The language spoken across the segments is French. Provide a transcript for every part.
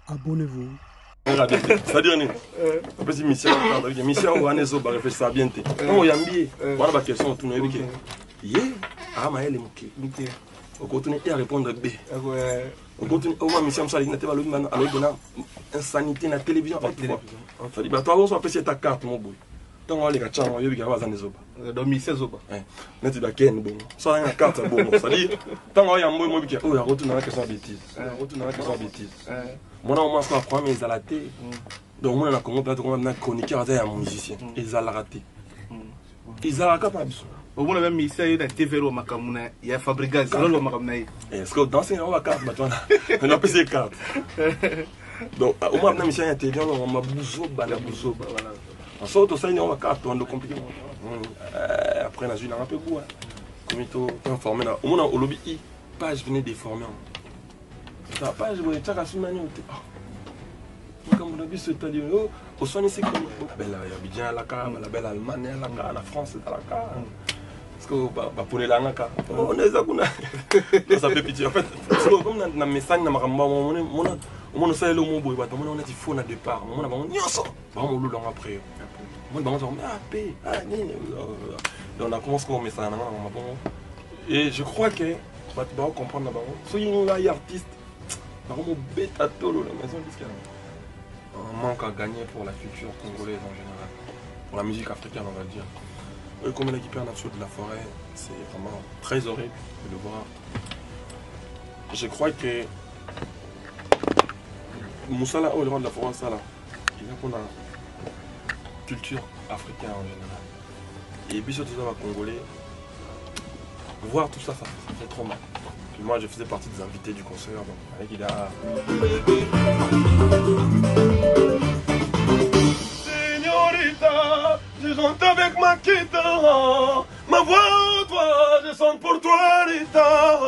Abonnez-vous. C'est-à-dire, en plus, mission, on va réfléchir bien. On va y aller. On va question tourner. Yeah, ah, ma elle est moquée. On continue à répondre B. On continue. On va mission ça. Il n'était pas le même. Alors, il y a insanité na télévision. Ça dit, bah toi, on va apprécier ta carte, mon boy. Tant on va les gars, on va y aller à Zoba. Donc, mission Zoba. Net il a ken bon. Ça a une carte bon. Ça dit, tant on va y aller, moi, oh, il retourne dans la question bêtise. Retourne dans la question bêtise. Moi, on m'a appris mes alatés. Donc, moi, on a chroniqueur à mon musicien. Ils ont raté. Ils ont capable. Au moins, même ici, il y a TV, il y a Fabregas, est-ce que dans ces carte, on a passé carte. Donc, au moins, il y a TV, on m'a bousou, voilà. En sorte, ça, on va carte, on a compliqué. Après, on a eu un peu goût. Comme il est informé, au moins, au lobby, page venait déformer. La page, vous êtes à la comme on a vu ce talent, au soin ici, comme la belle Abidjan, la belle Allemagne, la France, la parce que pour les langues, on est là, ça fait pitié. En fait, comme dans le message, on sait le mot, on a dit faux au départ, on a dit on a après. On a dit on a commencé comme message. Et je crois que, tu vas comprendre, si il y a un artiste, on manque à gagner pour la culture congolaise en général, pour la musique africaine on va dire. Comme l'équipe nationale de la forêt, c'est vraiment très horrible de le voir. Je crois que Moussala, le roi de la forêt, ça là, il y a qu'on a culture africaine en général. Et puis surtout ça va congolais, voir tout ça, ça fait trop mal. Puis moi je faisais partie des invités du concert, donc avec il a... Señorita, je chante avec ma guitare, ma voix, toi, je chante pour toi, Rita.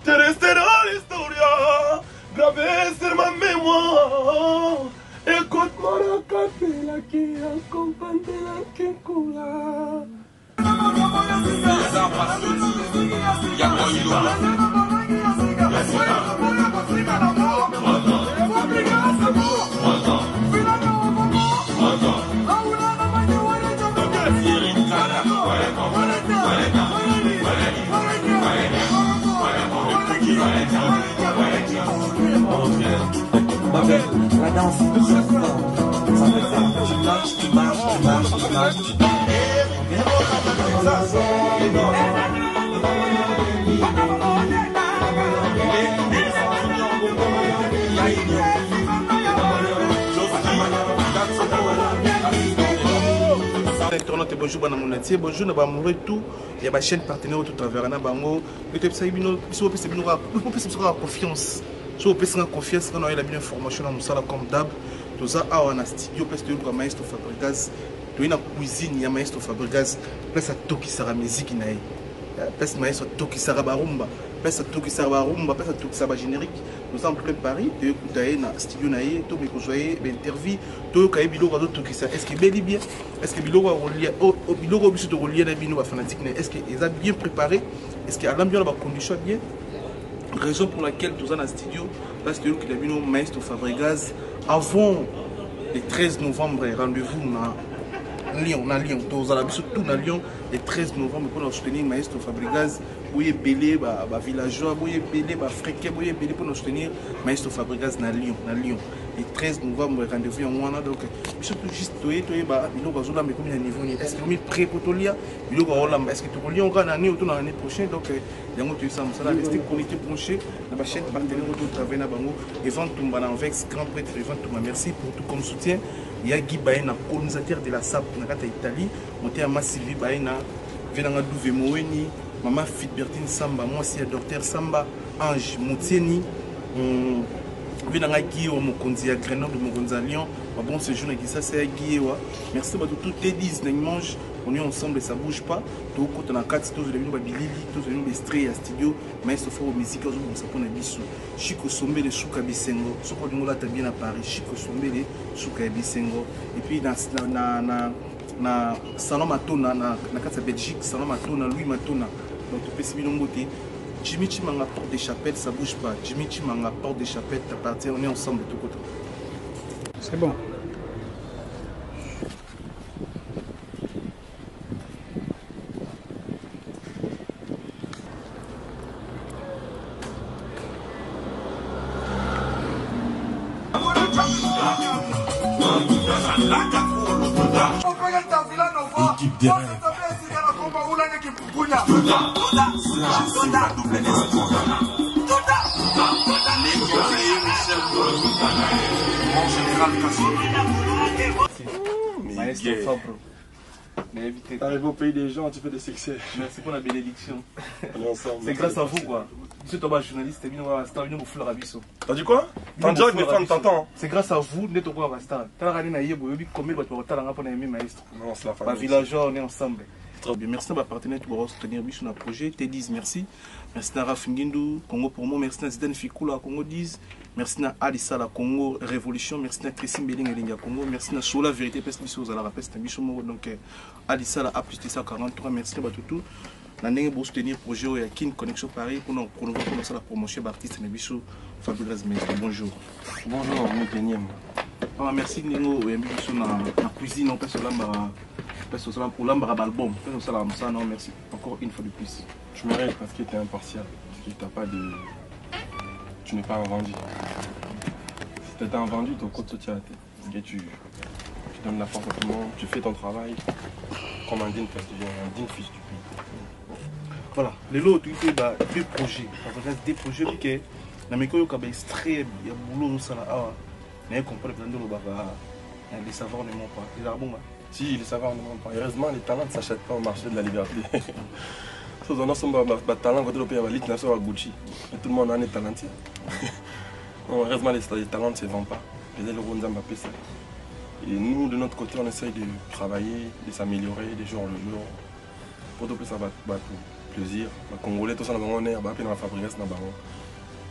Tu restes dans l'histoire, gravé sur ma mémoire. Écoute-moi la capella qui accompagne la Kikula. La danse, ça fait ça. Tu marches. Bonjour, bonjour, bonjour, tout. Il y a ma chaîne partenaire tout à travers Bango. Le type ça, il a confiance. Si vous avez confiance, on a une information dans nous comme d'hab. Tout ça, on a un studio, parce que nous avons Maestro Fabregas. Nous avons une cuisine, il y a Maestro Fabregas. Place à Toki Sara musique. Place à Maestro Toki Sara Barumba. Place à Toki Sara Barumba. Place à Toki Sara générique. Nous sommes en Paris. Nous avons un studio, nous avons une interview. Nous avons un bilot de Toki Sara. Est-ce que c'est bien? Est-ce que le bilot est relié à fanatique? Est-ce qu'il est bien préparé? Est-ce qu'il y a l'ambiance, la condition bien? Raison pour laquelle nous sommes dans le studio, parce que nous avons Maestro Fabregas avant le 13 novembre, rendez-vous à Lyon, nous allons surtout à Lyon le 13 novembre pour soutenir Maestro Fabregas. Vous voyez belé, villageois, vous voyez belé, fréquet, vous voyez belé pour soutenir Maestro Fabregas à Lyon. Le 13 novembre, rendez-vous en Wana. Donc, surtout juste, est-ce que vous êtes prêt pour tout lire? Est-ce que vous êtes l'année prochaine? Donc, il y a un ça, restez connectés, branchés dans la chaîne partenaire de travail. Evan Toumba, Vex, grand prêtre Evan Toumba, merci pour tout comme soutien. Il y a Guy Baena, colonisateur de la SAP, dans l'Italie. Monté à Massivi Baena, Venanga Douvé Moeni, Maman Fitbertine Samba, moi aussi, Docteur Samba, Ange Moutieni. Venanga Guillaume, Mokonzi à Grenoble, Mokonzi à Lyon. Bon séjour, ça c'est Guillaume. Merci à tous les 10 dimanches. On est ensemble et ça ne bouge pas. Tout le monde a 4 tous les gens Billy, tous les gens des studio, Maestro Foro musique, on s'appelle Bisso. Chico Sombe de Souka Bisengo. Ce qu'on dit là, tu bien à Paris. Chico Sombe de Souka Bisengo. Et puis dans Salon Matona, na Belgique, Salon Matona, Louis Matona. Donc tu peux suivre nos beautés. Jimmy Chimanga, porte des chapelles, ça bouge pas. Jimmy Chimanga, porte des chapelles, t'appartiens, on est ensemble de tous côtés. C'est bon. Équipe derrière. T'arrives au pays des gens, tu fais des succès. Merci pour la bénédiction. On est ensemble. C'est grâce à vous quoi. Je suis tombé journaliste, t'es venu au fleur à Bisso. T'as dit quoi? T'en dirais que mes fans t'entendent. C'est grâce à vous, n'êtes au Bastar. T'as regardé na yebo, yobi combien de temps t'as pour aimer maestro. Non, c'est la Ma famille. villageois, on est ensemble. Très bien. Merci à ma partenaire pour soutenir Bisso dans le projet. T10, merci. Merci à Raf Ngindu, Congo pour moi. Merci à Zidane Fikula, Congo 10. Merci à Alissa, la Congo Révolution. Merci à Christine Belling, Elinga Congo. Merci à Sola Vérité, Peste Bisso, Zala Peste Bisso. Donc, Alissa, la A plus T143. Merci à Batoutou. Nous avons soutenir le projet de Kin Connexion Paris pour nous commencer la promotion d'artistes de Bisso. Fabulous Maître. Bonjour. Bonjour, Miguel. Merci Ningo et Bisso dans la cuisine. On peut se pour l'ambra album. Non, merci. Encore une fois de plus. Je mérite parce que tu es impartial. Tu n'es pas un vendu. Si tu étais un vendu, ton côté tu as été. Parce que tu donnes la force à tout le monde, tu fais ton travail comme un digne, parce que tu es un digne fils du pays. Voilà, les lots, tu fais deux projets. Des projets qui sont extrait, il y a boulot, ça là. Mais comprendre que les savoirs ne mentent pas. Les arbons, si, les savoirs ne mentent pas. Heureusement, les talents ne s'achètent pas au marché de la liberté. Si on a un talent, on va Gucci. Et tout le monde en est talentueux. Heureusement, les talents ne se vendent pas. Et nous, de notre côté, on essaye de travailler, de s'améliorer de jour en jour. Pour que ça va plaisir. Les Congolais, tout ça, on est à la fabrication.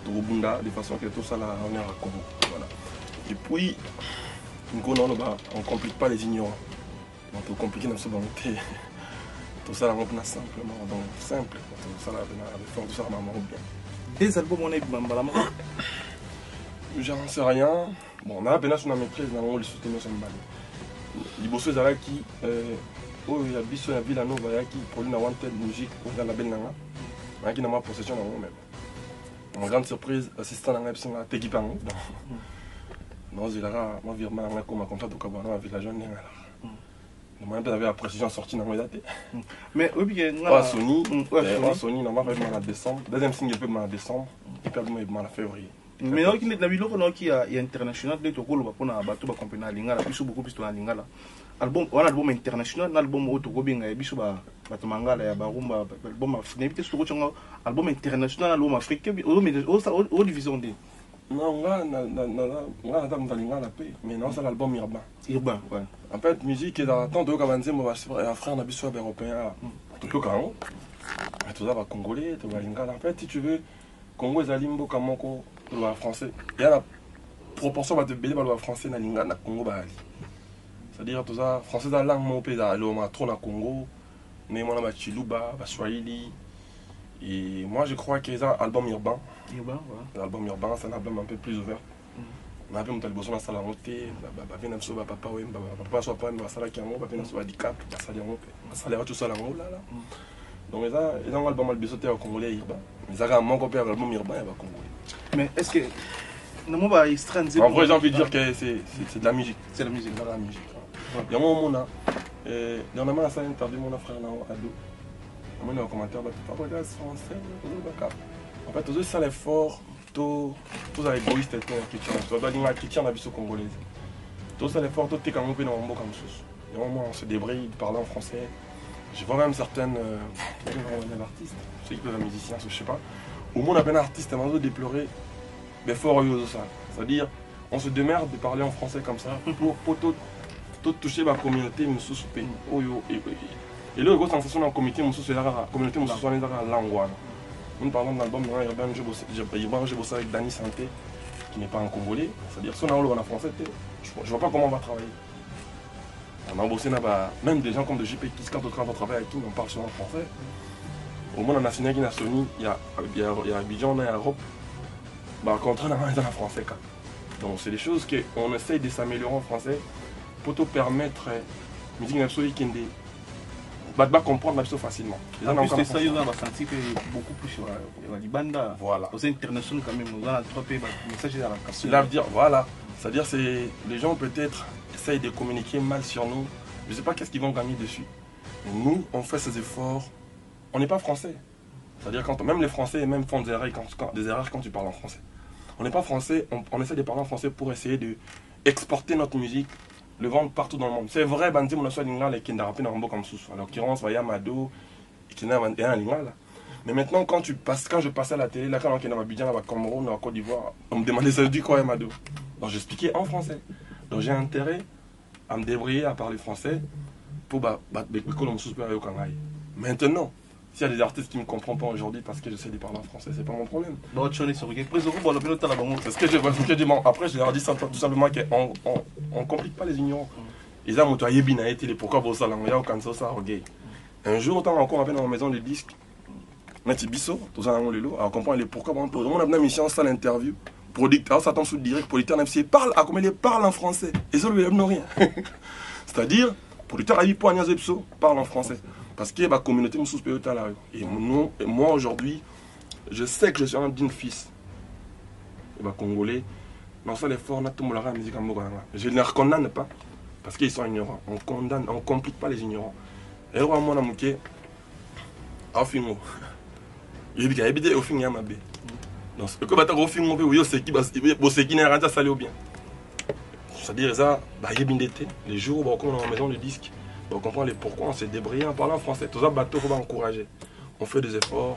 De façon que tout ça, on est à Congo. Voilà. Et puis, on ne complique pas les ignorants. On peut compliquer notre volonté. Tout ça, on est simplement. Donc, simple. Tout ça, tout ça, bien. Des albums, on est bien. J'en sais rien. Bon, on a peine sur la maîtrise, on a le soutien sur le mal. Les bosses qui il y a Bisso et Villanova qui produit une wanted musique pour la belle nanga. On a qui n'a pas possession dans moi même. En grande surprise, assistant dans la Tegui Pango. Non, il y a un virement comme un contrat de Cabana avec la jeune. Le moyen d'avoir la précision sortie dans mes dates. Mais oui, bien. Sony, normalement, je m'en décembre. Deuxième single, je m'en décembre. Et puis, je m'en février. Mais non, il y a international, il y a beaucoup de album, un album international, un album album international, album africain, au division D. Non, on a la paix, mais non, c'est l'album urbain. Urbain, ouais. En fait, musique est dans tant de Kabanze, moi, un frère n'habite européen, tout le Congo. Tout ça va congolais, tout va lingala. En fait, si tu veux, Congo est à Limbo, Kamoko, tout va français. Il y a la proportion de belé, va français, na lingala, Congo, va ali. C'est-à-dire, tout ça, français, dans la langue, mon pays, dans le trop na Congo, mais moi, na Chiluba, Swahili. Et moi, je crois qu'il y a un album urbain. Urbain, ouais. L'album urbain, c'est un album un peu plus ouvert. On a vu mon talibosson dans la montée, papa, oui, papa, soit pas, ma salle qui est en haut, papa, soit handicap, ma salle en haut, ma salle tout seul en haut, là. Donc, ils ont un album albissoté au Congolais urbain. Ils ont un manque de album urbain et au Congolais. Mais est-ce que. Non, bah, en vrai, j'ai envie de dire que c'est de la musique. C'est de la musique, de la musique. Il y a un moment, on a. On a mal à ça, interview mon frère là, ado. On a un commentaire, papa, français, en fait, tous ça l'effort, tous les égoïstes qui tiennent la vie congolaise. Tous ça l'effort, tout est quand même dans un mot comme ça. Il y a un moment, on se débrouille de parler en français. Je vois même certaines artistes, ceux qui peuvent être musiciens, je sais pas. Au moins, on a bien un artiste, on a déploré l'effort de ça. C'est-à-dire, on se démerde de parler en français comme ça pour tout toucher la communauté, mais sous pays. Et là, la sensation dans la communauté, c'est la communauté, c'est la langue. Nous parlons d'un album urbain, j'ai bossé avec Dani Santé, qui n'est pas un Congolais. C'est-à-dire, si on a en français, je ne vois pas comment on va travailler. On a bossé là-bas, même des gens comme de JP Kiss, quand on travaille avec nous, on parle souvent en français. au moins, on a signé avec Sony, il y a Abidjan, on a Europe. Bah, contre, on a en français. Donc, c'est des choses qu'on essaye de s'améliorer en français pour te permettre, musique nationale qui de comprendre facilement. En plus de ça, ils ont senti que beaucoup plus sur la Libanda. Voilà. Aux internationaux, quand même, on a 3 pays, le message est à la casse. Cela veut dire, voilà. C'est-à-dire, les gens peut-être essayent de communiquer mal sur nous. Je ne sais pas qu'est-ce qu'ils vont gagner dessus. Nous, on fait ces efforts. On n'est pas français. C'est-à-dire, même les Français même font des erreurs quand tu parles en français. On n'est pas français, on essaie de parler en français pour essayer d'exporter notre musique, le vendre partout dans le monde. C'est vrai, Bandi Monasso Lingala et Kindarapé Nambo comme sous. En l'occurrence, Vaya Mado et Kindarapé Lingala. Mais maintenant, quand je passais à la télé, là, quand on était à Abidjan, à Cameroun, à Côte d'Ivoire, on me demandait ça dit quoi, Mado. Donc j'expliquais en français. Donc j'ai intérêt à me débrouiller à parler français pour maintenant, s'il y a des artistes qui ne me comprennent pas aujourd'hui parce que j'essaie de parler en français, c'est pas mon problème. C'est ce que je dis. Après, je leur dis tout simplement qu'on ne complique pas les ignorants. Ils ont été pourquoi vous ça un jour, autant encore dans la maison de disques, Bisso, tout ça, on comprend les pourquoi. On a une mission, ça l'interview. Producteur, ça tombe sous le direct, producteur, parle à comment il parle en français. Et ça, lui, il n'a rien. C'est-à-dire, producteur, il parle en français. Parce que la communauté me soupçonne là. Et moi, aujourd'hui, je sais que je suis un digne fils. Congolais. Non, ça, les forts, la musique en Mougana. Je ne les condamne pas. Parce qu'ils sont ignorants. On condamne, on ne complique pas les ignorants. Et là, moi, je suis un film. Il y a des films qui sont bien. Donc, ce que je veux dire, c'est que c'est bien. C'est-à-dire, ça, les jours où on est dans la maison de disque, on comprend les pourquoi on s'est débrouillé en parlant français. Tout ça, on va encourager. On fait des efforts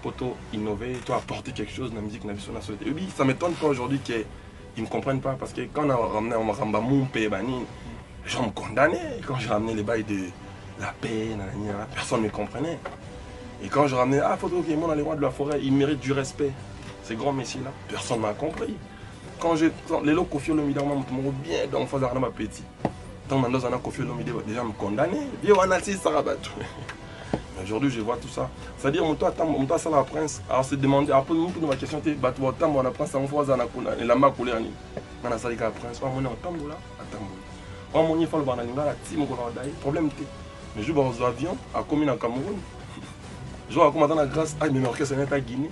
pour innover, pour apporter quelque chose dans la musique nationale. Et oui, ça ne m'étonne pas aujourd'hui qu'ils ne me comprennent pas. Parce que quand on a ramené mon pays, les gens me condamnaient. Quand j'ai ramené les bails de la paix, personne ne me comprenait. Et quand je ramenais, faut que moi dans les rois de la forêt, ils méritent du respect. Ces grands messieurs-là, personne ne m'a compris. Quand les lots Kofi Olomide, moi, je me bien dans le phase de ma petite. Tant que je Kofi Olomide, déjà me condamner. Aujourd'hui, je vois tout ça. C'est-à-dire, mon toit, ça la prince. Alors, c'est demandé, après, nous, pour ma question, tu es battu au temps, on a prince, on voit et la main coulée. On a sali la prince, on est en tamboula, à tamboula. On a fait le team, problème. Mais je vais aux avions, à commune en Cameroun. Je vois comment dans la grâce, mais mon orchestre est à Guinée.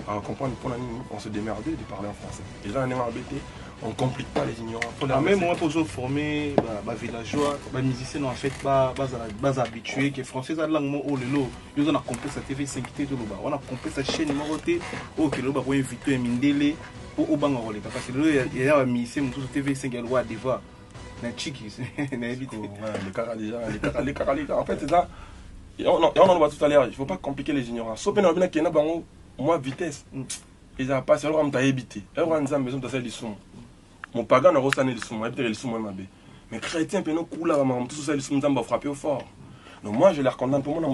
Alors, comprendre pour on se démerdait de parler en français. Et là, on est embêté, on ne complique pas les ignorants. Même moi, pour former les villageois, les musiciens, en fait, les habitués, que les Français, ils ont compris sa TV5, on a compris sa chaîne numéro T, on a invité un Mindele pour au Bangor. Parce que là, il y a un musicien, sur TV5, il y a le roi d'Ivoire. Il y a un chic, il y a évité. Les caractères, en fait, c'est ça. Et on en voit tout à l'heure, il ne faut pas compliquer les ignorants. Sauf que moi, vitesse, ils n'ont pas, c'est leur habité. Ils ont besoin de faire des sons. Mon pagan a reçu des sons, il sons. Mais chrétien, ils ont coulé, ils ont frappé au fort. Donc moi, je les condamne pour moi,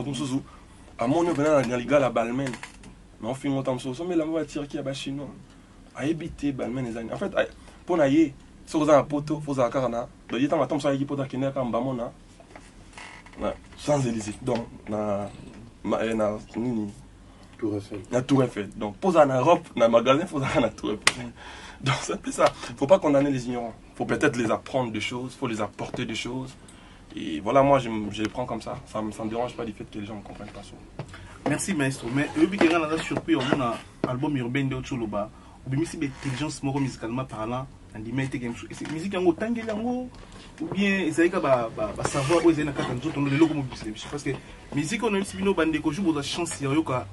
à mon niveau, dans les gars, la balmen. Mais on filme autant de choses, mais la voiture qui est chinois. À habiter, balmen, les années. En fait, pour naïe, si vous avez un poteau, vous avez un carana. Donc, il y a un temps qui peut être un bamona. Sans Élysée. Donc, la Tour Eiffel. Donc, pose en Europe, dans le magasin, il faut aller à la Tour Eiffel. Donc, c'est un peu ça. Il ne faut pas condamner les ignorants. Il faut peut-être les apprendre des choses, il faut les apporter des choses. Et voilà, moi, je les prends comme ça. Ça ne me dérange pas du fait que les gens ne comprennent pas ça. Merci, maestro. Mais eux, qui ont surpris, on a un album urbain de Ochuluba. Ou bien, si l'intelligence musicalement parlant, on dit, mais c'est musique en autant ou bien ils avaient savoir où ils étaient dans les locaux parce que musique on a eu si bien bande que joue la chance il y a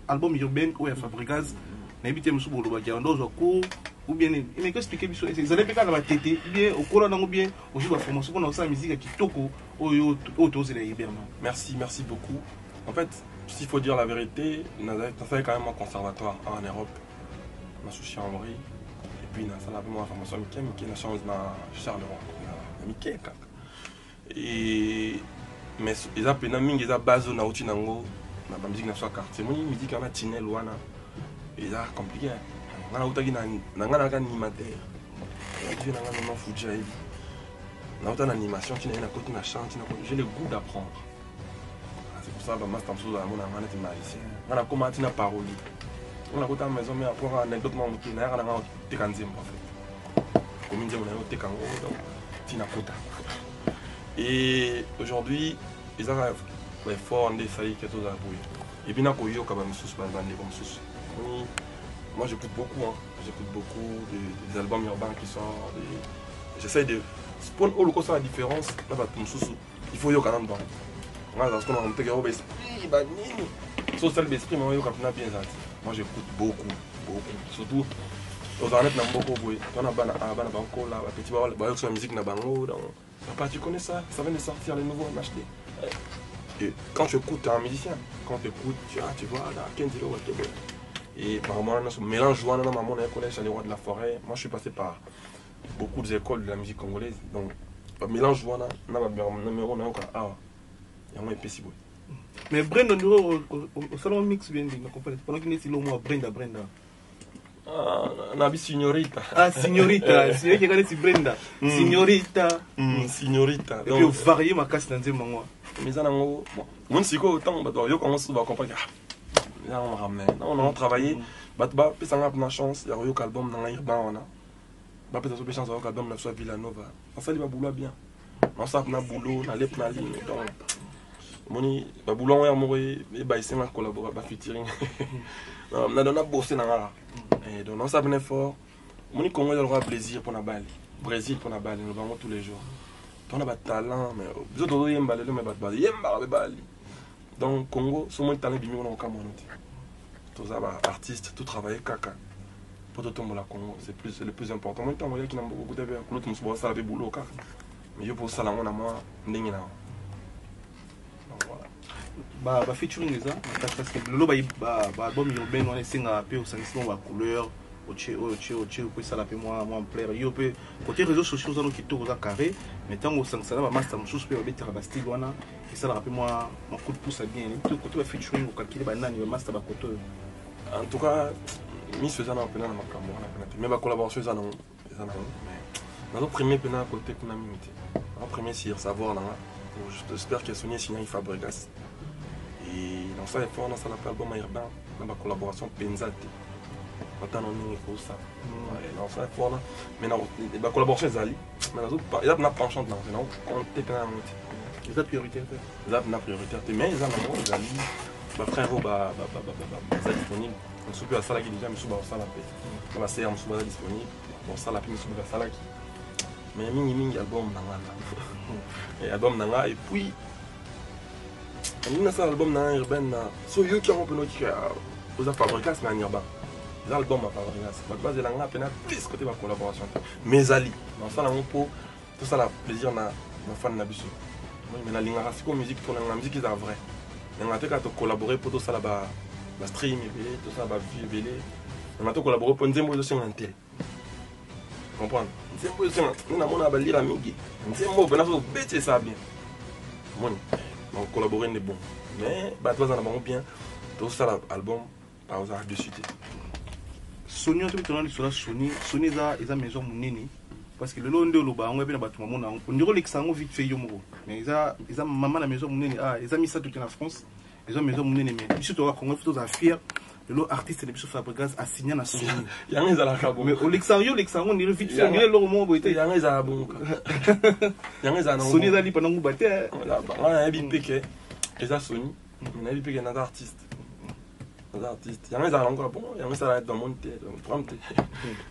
album urbain où il y a Fabricaz n'habite me sous le bagarre dans cours ou bien il m'a expliqué ils allaient pas dans la tête bien au courant ou bien au jour de formation on a ça musique qui toko au tous les hibernants. Merci beaucoup. En fait, s'il faut dire la vérité, on a quand même un conservatoire en Europe, on a souci en Henri. Et puis, ça a vraiment formation qui est la chance de Charleroi. Et mais ils ont peine mingi ils ont base na uti nango na musique na soka c'est mon musique na tinel wana ils ont compliqué na utaki na ngana ka animateur tu na ngana na fuja hivi na uta na animation tu na côté na chant j'ai le goût d'apprendre. C'est pour ça va master sous la mon amana ti malicien on a comment tina parole on a côté maison mais après anecdote moi mutu na kana te kanzim en fait comme dit on a te kango donc tina kota et aujourd'hui ils arrivent ouais fort en des sailles quelque chose à bouiller et puis na ko yo ka ba msusu ba bande comme msusu moi j'écoute beaucoup hein. J'écoute beaucoup des albums urbains qui sortent j'essaie de spawn au loco ça la différence là ba msusu il faut yo kana dedans moi parce qu'on a un petit gars esprit ba nini social esprit moi yo ka bien ça moi j'écoute beaucoup surtout aux années na beaucoup boy on a bana banco là petit ba yo sur la musique na bango donc papa tu connais ça vient de sortir les nouveaux MHD et quand tu écoutes tu es un musicien quand tu écoutes tu vois là Kenzilo et par moi on mélange joie dans maman au collège à les rois de la forêt moi je suis passé par beaucoup d'écoles de la musique congolaise donc mélange joie na ba numéro na ka ah ya moi épais boy mais Brenda au salon mix bien dit pendant qu'il est le mot Brenda Nabi signorita. Ah, signorita. C'est qui connaît si Brenda. Signorita. Signorita. Et puis varier ma casse dans des moments. Mais ça bon. Mon siko autant bah yo commence à comprendre. Là on ramène. On a travaillé. Bah ça a une chance. Il y a eu album dans l'Irban on a. Bah peut-être une chance avec album la soit Villanova. Ça ça va boulot bien. On ça na boulot na lep na ligne. Donc moni ba boulot on mourir et bah c'est ma collaborer ba featuring. On a donné bossé dans la et donc on s'abonne fort. Mon Congo aura plaisir pour la balle. Brésil pour la balle, nous vamos tous les jours. On a pas de talent mais nous autres y emballer mais pas de yemba balle. Donc Congo, sur mon talent bimi on a Cameroun. Tous ça artistes, tout travailler caca. Pour tout tomber la Congo, c'est le plus important. Moi tant qui n'a beaucoup de faire, l'autre nous ça avec boulot caca. Mais je pour ça là on a moi ndingi na. Donc voilà. Bah featuring ça parce que le album urbain on est un peu au sens de couleur au peut ça la peut moi plaire yo peut côté réseaux sociaux ça nous qui tout carré mais tant au sens ça va master sous peut mettre la style wana et ça la peut moi mon coup de pouce bien tout côté featuring au calculer ba nani master ba côté en tout cas Miss faisant un peu dans ma caméra mais ma collaboration ça non mais notre premier pena côté qu'on a mis en premier c'est savoir là j'espère que Sonia signé Fabregas. Et dans ça, il faut dans ça l'album urbain, dans la collaboration Penzate. Maintenant, on est pour ça. Dans ça, il faut là. Maintenant, la collaboration Zali. Mais il y a une penchante là. Maintenant, on est plein de les autres prioritaires. Les autres prioritaires. Mais ils ont un Zali. Ma frère, Zali disponible. On se peut à ça là qui déjà, mais sous ça la paix. On va essayer, on se peut disponible. Bon, ça la paix, mais sous ça là qui. Mais il y a album Nanga. Et album Nanga, et puis. On a un album dans urbain so yo qui ont peu qui aux Fabregas mais en urbain les albums à Fabregas la base de la peine plus côté ma collaboration mais Ali dans ça là on peut tout ça la plaisir na fan na biso mais la ligne racine musique pour la musique est vrai on a été collaborer pour tout ça là bas stream et tout ça bas vie on a été collaborer pour Nzembo de sur intel comprendre Nzembo on a mon abalir amigi Nzembo ben ça bête ça bien mon donc collaborer n'est bon mais bah toi ça va bien tout ça l'album par hasard de suite Sony tu tourner sur la Sony za maison munene parce que le long de loba on bien battu maman on dirait que ça on vite fait yomo mais ils a maman la maison munene ils a mis ça tout en France ils ont maison munene mais surtout au Congo tout à fier le artiste de Fabregas a signé na Sony yang za la kabo mais au Luxembourg on dirait vite fait on dirait leur mot boité yang za bon yang za non Sony za li pendant vous battez là on a bien piqué les a Sony on a bien piqué un artiste yang za encore bon yang za dans mon tête prendre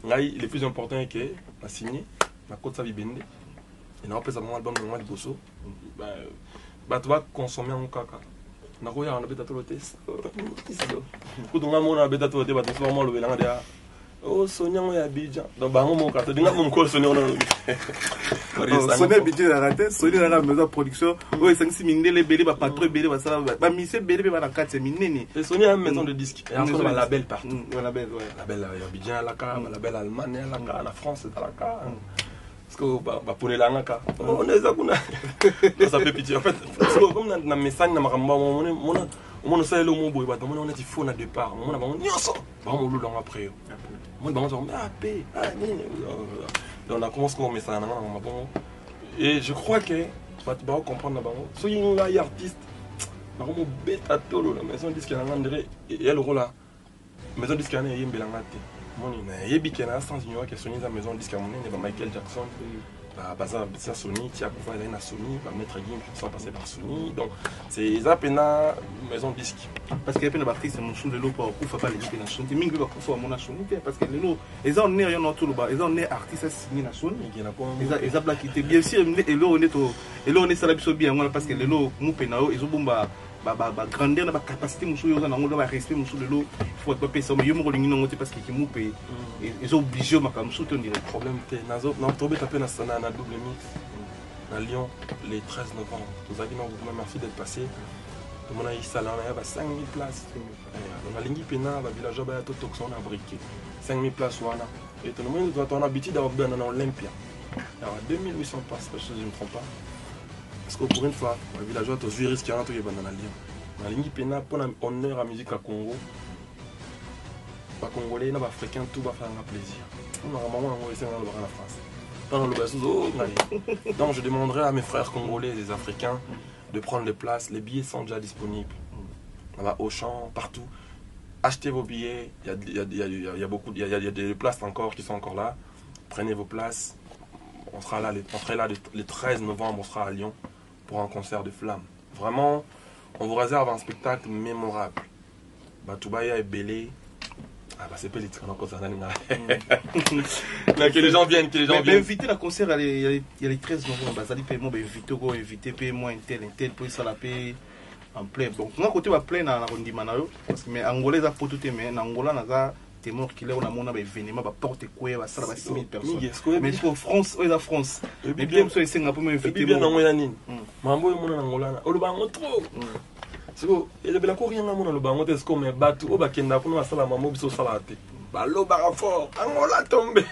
le plus important est que a signé la côte sa bibende et on après ça mon album de moi de Bosso bah tu vas consommer en caca nakoya on a beta tolo test kudunga mona beta tolo te bato vraiment le belanga dia oh Sonia ya Abidjan donc bango mon carte dinga mon ko Sonia on Sonia Abidjan la raté Sonia la maison production oh 5-6 minutes les belé ba patron belé ba ça ba mise belé ba na 4 minutes et Sonia maison de disque et encore la label partout label ouais label Abidjan la ka label Allemagne la ka la France la ka parce que bah pour les langues on est ça ça fait pitié en fait comme dans message na makamba on sait le mot boy bah on est il faut na départ on a bon nyonso ba on lulong après on ba on paix on a commencé comme message na bon et je crois que tu vas comprendre là-bas so il y a artiste Nakomo beta tolo la maison disque na ngandere et le rôle là. Maison disque na yembela ngate. Moni na yebi ke na sans ignorer que Sony za maison disque monene ba Michael Jackson. Baza ça Sony, qui a pouvoir aller à Sony, va mettre Gim qui sont passés par Sony. Donc c'est Zapena maison disque. Parce qu'il y a plein d'artistes mon son de l'eau pour pouvoir pas les dire na Sony. Mingi ba kufa mon Sony parce que les lots ils ont né rien dans tout le bas. Ils ont né artistes signé na Sony. Ils ont black était bien sûr et là on est ça la biso bien parce que les lots mu penao ils ont bomba ba grandeur na ba capacité musu yo na ngolo ba respect musu de l'eau. Il faut pas penser mais yo mo lingi ngote parce que qui mu pe ils ont obligé makamsu to dire problème té nazo na tomber taper na sana na double mix à Lyon le 13 novembre. Vous avez dit merci d'être passé. Tout le monde a eu ça là, il y a 5000 places. On a lingi pena, les villageois ont tout toxon à briquer. 5000 places wana. Et tout le monde doit avoir l'habitude d'avoir bien dans Olympia. Il y a 2800 places, je ne me trompe pas. Parce que pour une fois, les villageois ont vu risque à tout dans Lyon. On a lingi pena pour honneur à la musique à Congo. Les Congolais, les Africains, tout va faire un plaisir. On a un moment où on essaie de voir en France. Donc je demanderai à mes frères congolais et les Africains de prendre les places. Les billets sont déjà disponibles. Là-bas, Auchan, partout. Achetez vos billets. Il y a des places encore qui sont encore là. Prenez vos places. On sera là le 13 novembre, on sera à Lyon pour un concert de flammes. Vraiment, on vous réserve un spectacle mémorable. Batoubaya est belé. Ah bah c'est pas les trucs encore ça que les gens viennent, que les gens viennent. Inviter le concert il y a les 13 novembre, bah ça dit paiement inviter go inviter paiement un tel pour ça la paix en plein. Donc moi côté va plein na rondima na yo parce que mais angolais a poto te mais en Angola na za témoin qui là on a mon événement va porter quoi va ça va 6000 personnes. Mais pour France, la France. Mais bien so esenga pour m'inviter. Bien na moya nini. Mambo yo mona na Angola. O lo ba trop. Siko elebela ko rien ngamo na lobango te siko me batu o bakenda ko na sala mamo biso sala te balo ba fort Angola tombe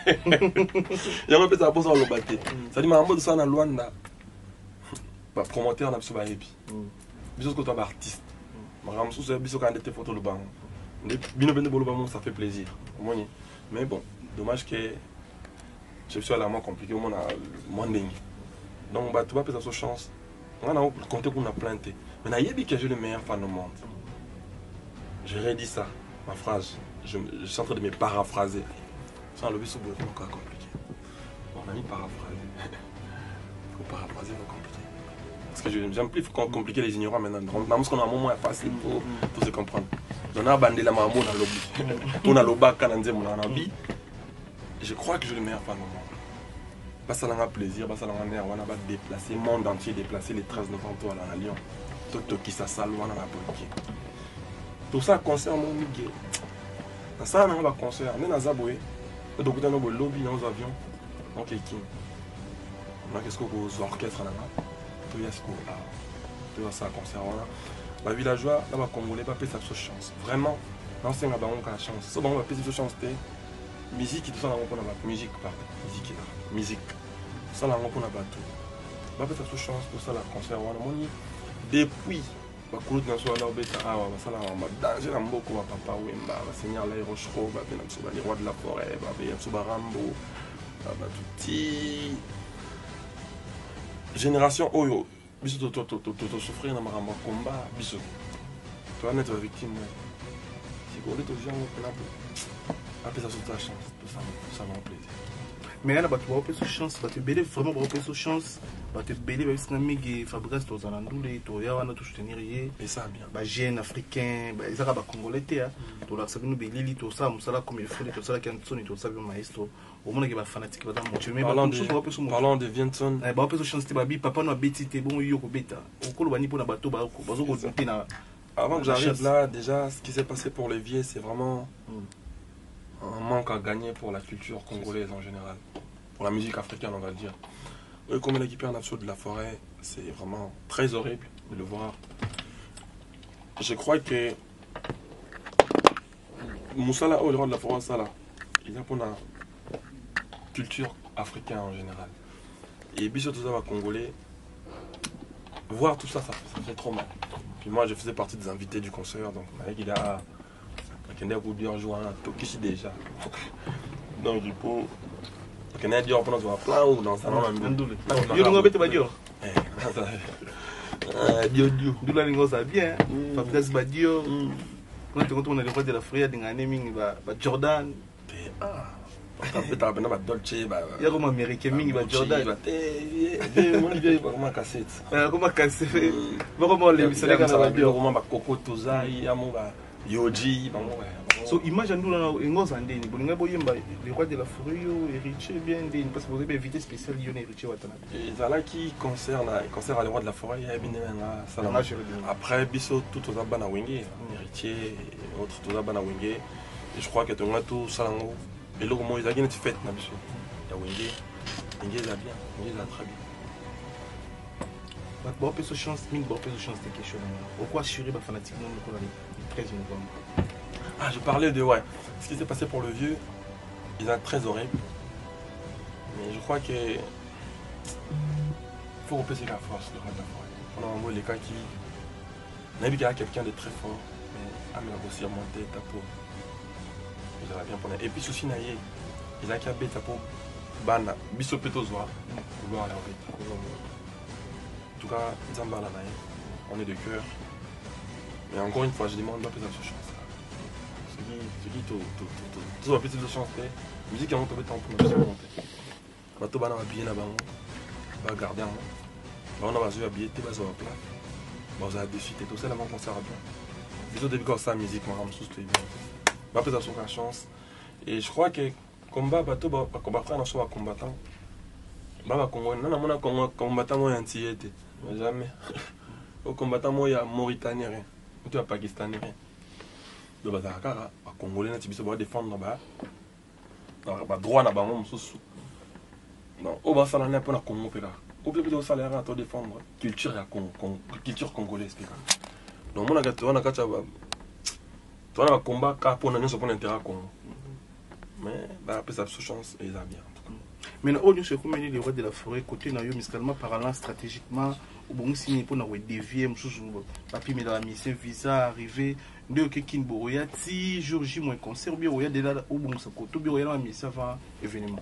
ya mo pesa posa lo baté ça dit mambo de ça na Luanda ba promoteur na biso ba ebi biso ko to ba artiste maram sou biso ka ndete photo lobango bino bende bolo bango ça fait plaisir omoni mais bon dommage que je suis à la moins compliqué au moins ndingi donc ba tu vas pesa so chance on a compté qu'on a planté. Mais Naïbi que j'ai le meilleur fan au monde. J'ai redit ça, ma phrase. Je suis en train de me paraphraser. Sans le but, c'est beaucoup compliqué. Bon, on a mis paraphraser. Il faut paraphraser, c'est compliqué. Parce que j'aime plus compliquer les ignorants maintenant. Parce qu'on a un moment facile pour se comprendre. On a bandé la maman dans l'obli. On a l'oba canadien, on a envie. Je crois que j'ai le meilleur fan au monde. Ça a plaisir, ça a l'air, on va déplacer, le monde entier déplacer les 13 novembre à Lyon. Tout qui s'assale, on a la politique. Tout ça concerne mon migué. Ça, on a un concert, on a un zaboué, donc on a un lobby dans les avions, donc on a qu'est-ce qu'on a orchestre là-bas, tout y a ce qu'on a, tout ça concert là. Les villageois, là, les Congolais, pas payer sa chance. Vraiment, l'ancien a pas la chance. Ça, on va payer sa chance. Musique, tout ça, on a pas musique, pardon, musique. Ça là on a battu. Bah peut-être cette chance pour ça la concert on a moni depuis ba kulut na so na beta awa ça là on va danger na mboko wa papa wemba va seigneur la rochero va venir sur les rois de la forêt va venir sur Barambo va tuti génération oyo biso to souffrir na maramba combat biso toi net victime si vous voulez to gens on peut après ça sur ta chance tout ça va plaisir. Mais là, tu vas avoir chance, tu vas te vraiment avoir chance, tu vas te béler avec ce que Fabrice tu vas endoulé, tu vas avoir tout soutenir et ça bien. Bah jeune africain, bah ils arabes congolais tu vas savoir nous béli tout ça, nous ça là comme il faut, tout ça là quand sonne tout ça bien maestro. Au moins qu'il va fanatique va dans moitié mais parlant de Vienson, bah avoir chance tu vas bi papa nous a béti te bon yo ko beta. Au colo bani pour na bateau ba ko bazo ko na. Avant que j'arrive là, déjà ce qui s'est passé pour les vieux, c'est vraiment un manque à gagner pour la culture congolaise en général, pour la musique africaine on va dire. Eux, comme l'équipe en absolu de la forêt, c'est vraiment très horrible de le voir. Je crois que Moussala, le roi de la forêt, ça là, il a pour la culture africaine en général. Et Bissot tout ça va congolais, voir tout ça, ça fait trop mal. Puis moi je faisais partie des invités du concert, donc il a Kende a voulu jouer à Tokishi déjà. Donc du coup, Kende a dit on peut nous voir plein ou dans un salon même. Yo l'on va bête pas dur. Dio. Doula Lingoza bien. Fabrice Badio. Quand on a le roi de la forêt, il y a Jordan. T'as bien Dolce. Il y a comme américain, il y a Jordan. Comment cassette. Comment cassette. Comment les missionnaires comment Coco Toza, Yoji. So imagine nous là Ngoza ndeni bolinga boyemba le roi de la forêt héritier bien ndeni parce que vous avez invité spécial Lyon héritier Watanabe. Et ça qui concerne le roi de la forêt, il y a bien ça. Après biso tout aux abana wenge héritier autre tout abana wenge et je crois que tout tout ça et le moment ils a gagné fête na biso. Ya wenge ça bien, wenge ça très bien. Bon peu de chance, mine bon peu de chance de quelque chose. Pourquoi assurer ba fanatique non le 13 novembre. Ah, je parlais de ce qui s'est passé pour le vieux, ils ont très horrible. Mais je crois que faut repasser la force de la forêt. On a en gros les cas qui n'a vu qu'il y a quelqu'un de très fort, mais mais la aussi remonter ta peau. Ils auraient bien pour et puis souci naïe, ils ont qu'à bête ta peau, bana, bisopeto zoa, vouloir aller en bête. En tout cas, Zamba la naïe, on est de cœur. Mais encore une fois, je demande un peu de chance. Tout va petite chance de musique en peut temps pour monter. Bato bana habillé na bango, ba garder en. On a besoin habillé te bazo plat. Ba za défi tout ça avant concert bien. Des autres début comme ça musique moi am sous tout bien. Ba peut avoir chance et je crois que combat bato ba combattre na so combattant. Ba Congo na mona Congo combattant mo yantiete. Jamais. Au combattant mo ya Mauritanien rien. Ou tu as Pakistanais rien. De bazakara ba congolais na tibiso ba défendre ba droit na bango mususu non o ba sala na pona Congo peka o peut peut sala à défendre culture ya Congo culture congolaise peka donc mona gato na kacha ba to na combat ka pona nso pona intérêt Congo mais ba peut ça chance et ça bien en tout cas. Mais on nous se comme les rois de la forêt côté na yo musicalement parlant stratégiquement au bon signé pour na dévier mususu papier mais dans la mission visa arrivé de quelqu'un boya ti jour J moins concert bien oya de là au bon ça côté bien oya mais ça va événement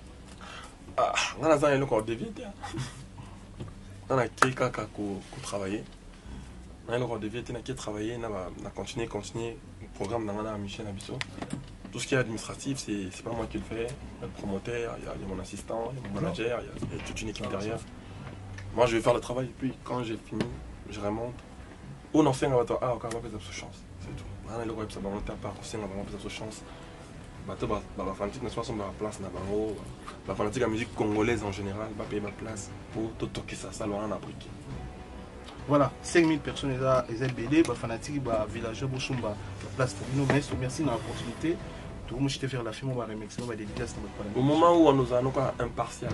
ah on a ça il encore dévié on a quelqu'un qui a travaillé on a encore dévié qui a travaillé na continuer le programme dans la mission Abisso. Tout ce qui est administratif c'est pas moi qui le fais, le promoteur, il y a mon assistant, il y a mon manager, il y a toute une équipe derrière. Moi je vais faire le travail puis quand j'ai fini je remonte on en fait un ah encore on va faire chance c'est tout. On a le web ça va monter à part aussi on va faire chance. Bateau bah fanatique na soit la place na bango la fanatique la musique congolaise en général va payer ma place pour tout toquer ça loin en Afrique. Voilà 5000 personnes les BD bah fanatique bah villageois Bouchumba la place pour nous merci dans l'opportunité tout le monde j'étais faire la film on va remixer on va dédicacer au moment où on nous a encore impartial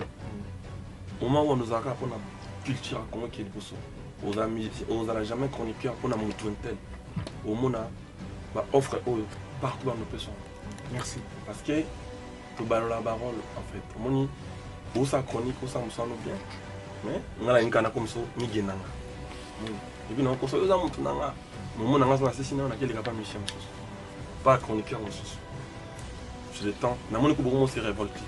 au moment où on nous a pour la culture comment qui est pour aux amis aux a jamais chroniqueur pour la montuentel au monde bah offre partout dans nos personnes. Merci. Parce que tout ballon la parole en fait. Moni où ça chronique où ça me semble bien. Mais on a une canne comme ça ni genanga. Et puis non comme ça ça monte nanga. Mon nanga ça c'est sinon on a quelqu'un pas Michel. Pas chroniqueur en sous. Je le temps. Na moni ko beaucoup se révolté.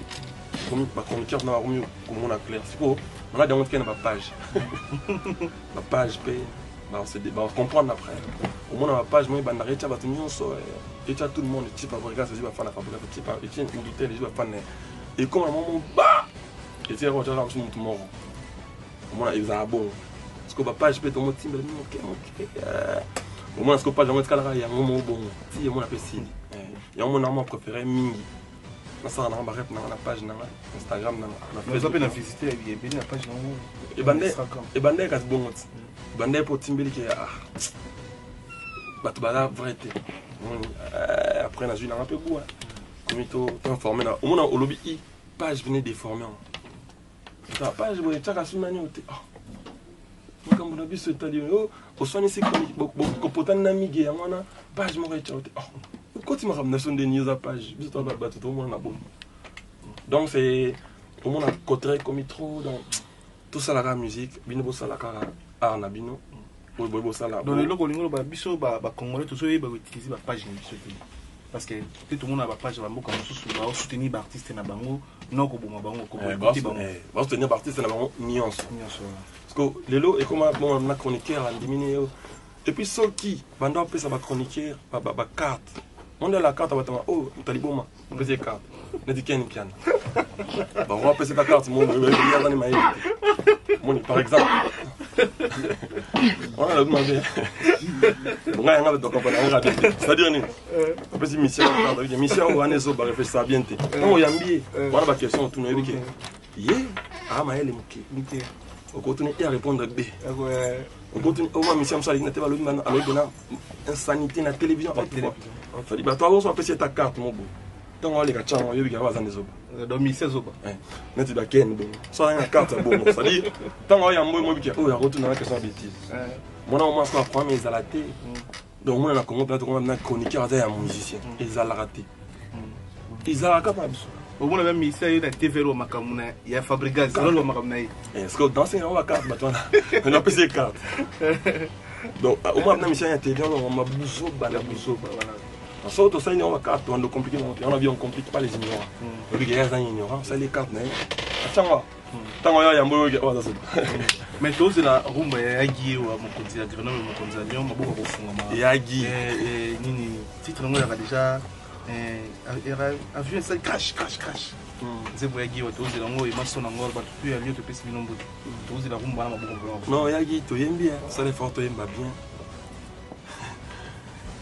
Comme pas chroniqueur na remis comme on a clair. C'est quoi on a demandé qu'il y a une page. La page P bah on se débat on comprendre après. Au moins dans la page moi banda recha ba tout et tout le monde type fabrica c'est pas fan fabrica type et tiens militaire les fan et comme un moment bah et c'est rocha là sur tout mort au moins ils ont bon parce que page peut tomber timbre OK au moins ce que page on est calera il y a un moment bon si on appelle si il y a un moment préféré mingi ça on a barré dans la page dans Instagram dans Facebook on a visité la page et bandé quand bon bandé pour timbeli qui bato bala vérité après na ju na un peu goût comme to informé na au moins au lobby page venait déformer ta page vous tchaka sunani ote comme on a vu ce tali au soigner c'est comme potana na migi ya ngana page mo recha ote quand tu me ramènes sur des news à page juste on va battre tout le monde na bon donc c'est au moins côté comme trop dans tout ça la musique bino bo ça la cara art na bino dans le logo lingolo ba biso ba congolais tout ça ba utiliser ba page biso parce que tout le monde a page bango comme sous soutenir l'artiste na bango non ko boma bango ko écouter bango va soutenir l'artiste na bango nuance parce que lelo et comment bon na chroniqueur en diminué et puis ceux qui banda peut ça ba chroniqueur ba carte on a la carte ba tama oh taliboma on peut ces carte na diken piano ba on peut cette carte mon regarde ni maï mon par exemple on a demandé on a donc c'est-à-dire ni on peut si mission mission on est zo ba réfléchir bien té on yambi on a ba question tout no yebike yé ah maël muke on continue à répondre B on continue au moins mission ça n'était pas le même alors donnant insanité na télévision il bah toi on peut essayer ta carte mon beau donc on les gars on yebike ba za zo donc mission zo ba neti ba ken bon ça une carte bon ça dit tant on yambo mo bike oh ya retourner la question bêtise mon on m'a pas prendre mes alaté donc moi na Congo peut-être on a chroniqueur à un musicien ils a raté ils a capable au moins même mission na TV ro makamuna ya Fabregas ro makamuna est-ce que dans ces on va carte bah toi on a PC carte donc au moins na mission ya TV on m'a bouso voilà sauf que ça on va carte on compliqué on a bien on complique pas les ignorants et puis il y a des ignorants ça les cartes attends tant ya yambo wa ça mais tous la rumba ya Yagi wa mokonzi ya Grenoble mokonzi ya Lyon maboko kofunga ma Yagi nini titre ngo ya déjà a vu ça crash c'est pour Yagi wa tous la ngo imaso na ngor ba tu ya lieu te pesi binombo tous la rumba na maboko non Yagi to yembi ça les fort to yemba bien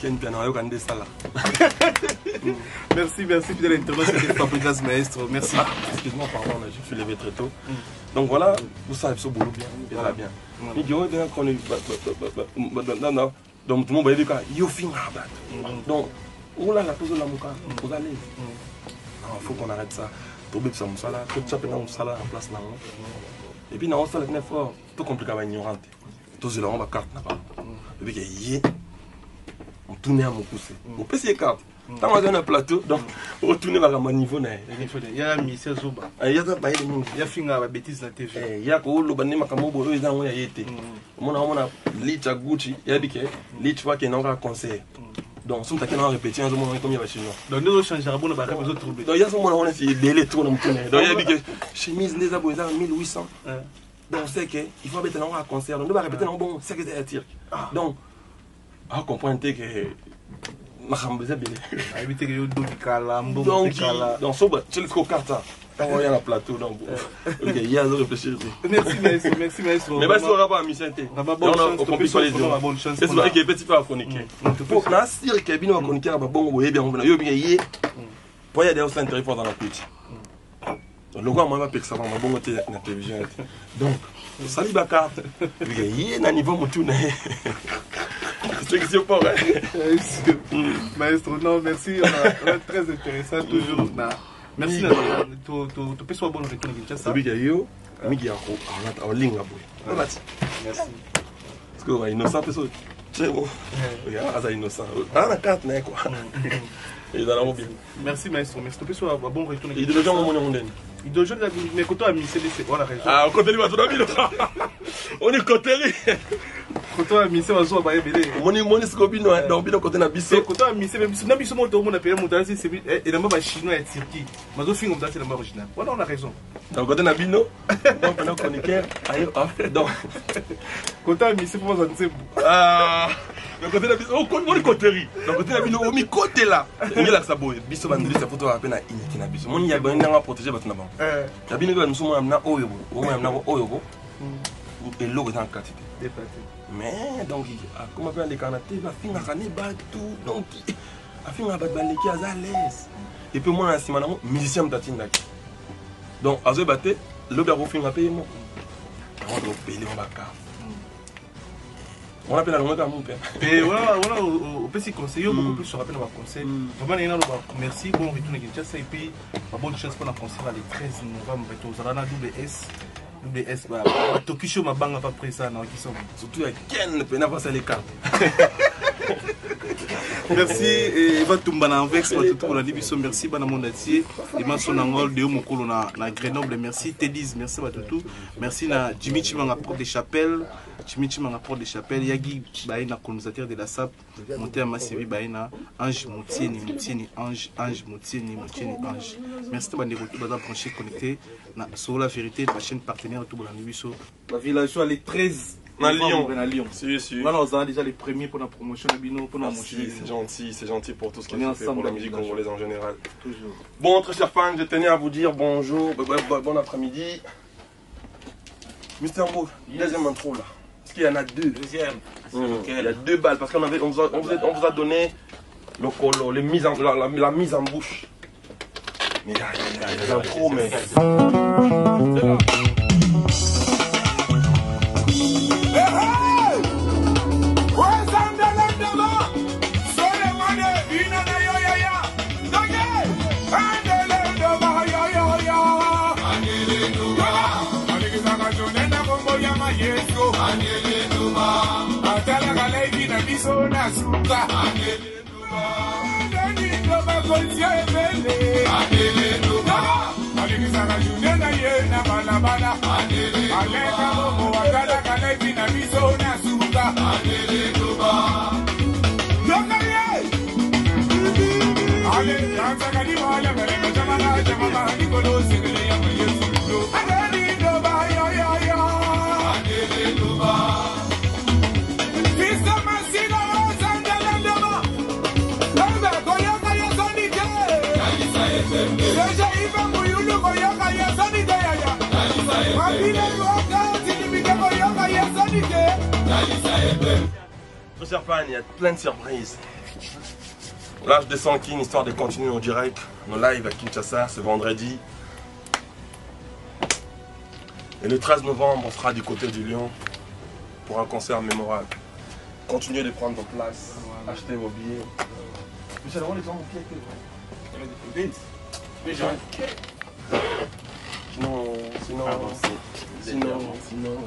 Ken piano yo kande sala merci fidèle international c'était Fabregas maestro merci excuse-moi pardon là je suis levé très tôt donc voilà vous savez ce boulot bien ni dio de qu'on non donc tout le monde va dire que you fin rabat donc où là la pose la muka vous allez non faut qu'on arrête ça tomber ça musala que tu appelles dans musala en place là et puis non ça le fort tout compliqué à ignorante tous là on va carte là-bas et puis y on tourne à mon poussé on peut essayer carte tant on a un plateau donc on tourne vers mon niveau là il y a Michel Zoba il y a pas de monde il y a finga ba bêtise na TV il y a ko lo banema kama bo eza on ya yete on licha Gucci il y a bike licha wa kenanga conseil donc si on t'a répété un moment comme il y a chinois donc nous changer bon ba besoin de trouver donc il y a ce moment on est belé tout on tourne donc il y a bike chemise les abo eza 1800 donc c'est que il faut mettre un concert donc on va répéter un bon c'est que c'est tir donc à comprendre que ma chambre c'est belé éviter que yo do kala mbo kala donc so tu le carte quand on est à plateau donc il y a à réfléchir merci maestro mais on va pas mission té on complique pas les gens c'est vrai que petit peu à chroniquer pour na sir que bino chroniquer ba bon boye bien on yo bien yé pour y a des aussi intérêt fort dans la pitch donc le gars moi va piquer ça va bon na télévision donc sali ba carte yé na niveau mutu na c'est que c'est pas vrai maestro non merci on est très intéressant toujours merci tu peux soit bon retour de ça oui yo migi ya ko ala linga boy merci parce que ouais innocent personne c'est bon regarde ça innocent la carte n'est quoi et dans la mobile merci maestro mais tu peux soit bon retour il doit jamais mon monde il doit jouer mais côté à Michel c'est voilà raison ah côté lui va tout d'avis on est côté côté à Michel va jouer ba belé moni scobino donc bino côté na biso côté à Michel même na biso moto on a payé montant c'est et na ba chinois et turquie mais au fin comme ça c'est la original voilà on a raison donc côté na bino donc on a chroniqueur ayo donc côté à Michel pour ça ah donc côté na biso on côté donc côté na bino au mi côté là il la ça boy biso bandiri sa photo apena iniki na biso moni ya ba ndanga protéger ba tuna ba ya bino ba musumo amna oyo bo o amna oyo bo et l'eau est en quantité mais donc comment faire les canatés va finir à tout donc a finir à battre les qui à l'aise et puis moi si mon musicien m'tatinda donc à ce battre le bureau finir à payer moi on doit payer mon bac on appelle à l'homme mon père et voilà au petit conseiller beaucoup plus se rappelle mon conseil vraiment il y a merci bon retour Kinshasa et puis bonne chance pour la concert le 13 novembre aux Arana WS bah Tokyo ma banga pas pris ça non qui sont surtout à Ken ne peut pas passer les cartes merci et va tomber en vex tout pour la division merci bana mondatier et ma son angol de mokolo na Grenoble merci Tédis merci ba tout merci na Jimmy Chimanga porte des chapelles Chimichi manga porte de chapelle yagi baina colonisateur de la SAP monté à Massivi baina Ange Moutieni Ange Moutieni Ange. Merci de bande retour bazar branché connecté sur la vérité de la chaîne partenaire tout la nuit so. La village les 13 à Lyon. Si. Voilà, on a déjà les premiers pour la promotion de Bino pour la c'est gentil pour tout ce qui est fait pour la musique congolaise en général. Toujours. Bon, très chers fans, je tenais à vous dire bonjour, bon après-midi. Mister Ngo, deuxième intro là. Parce qu'il y en a deux. Deuxième. Il y a 2 balles parce qu'on vous a donné le colo, la mise en bouche. Mais il y a des intros, mais. C'est là. Très chers fans, il y a plein de surprises. Là, je descends King histoire de continuer en direct nos lives à Kinshasa ce vendredi. Et le 13 novembre, on sera du côté du Lyon pour un concert mémorable. Continuez de prendre vos places, achetez vos billets. Michel, on les gens sinon.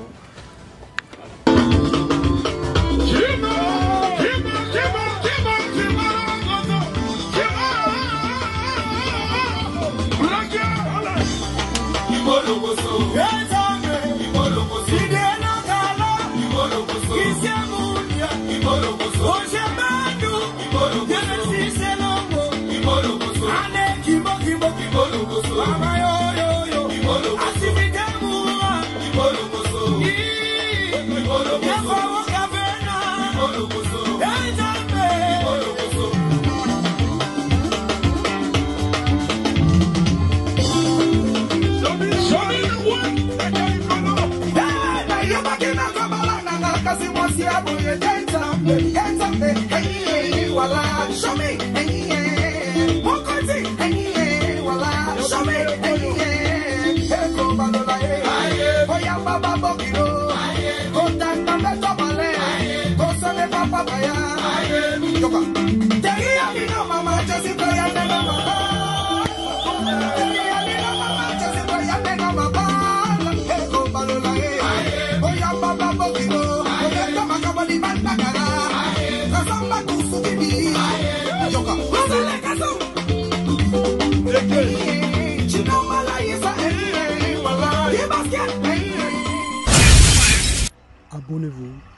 Abonnez-vous.